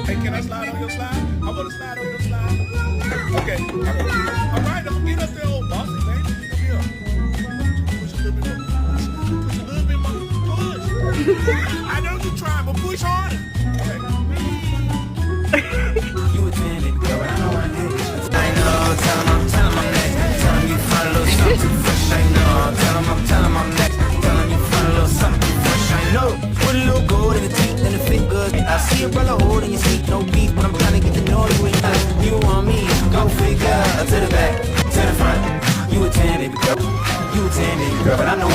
Hey, can I slide on your slide? I want to slide on your slide. Okay. All right, don't get up there, old bossy, baby. Come here. Push a little bit more. Push a little bit more. Push. I know you trying, but push harder. Okay. You a 10, baby girl, but I know I'm next. I know, tell him I'm next. Tell him you find a little something too fresh. I know, tell him I'm next. Tell him you find a little something too fresh. I know, put a little gold in the teeth and it fit good. I see a brother holding your seat, no beef, but I'm trying to get to know you ain't like you want me. Go figure, to the back, to the front. You a 10, baby girl. You a 10, baby girl, but I know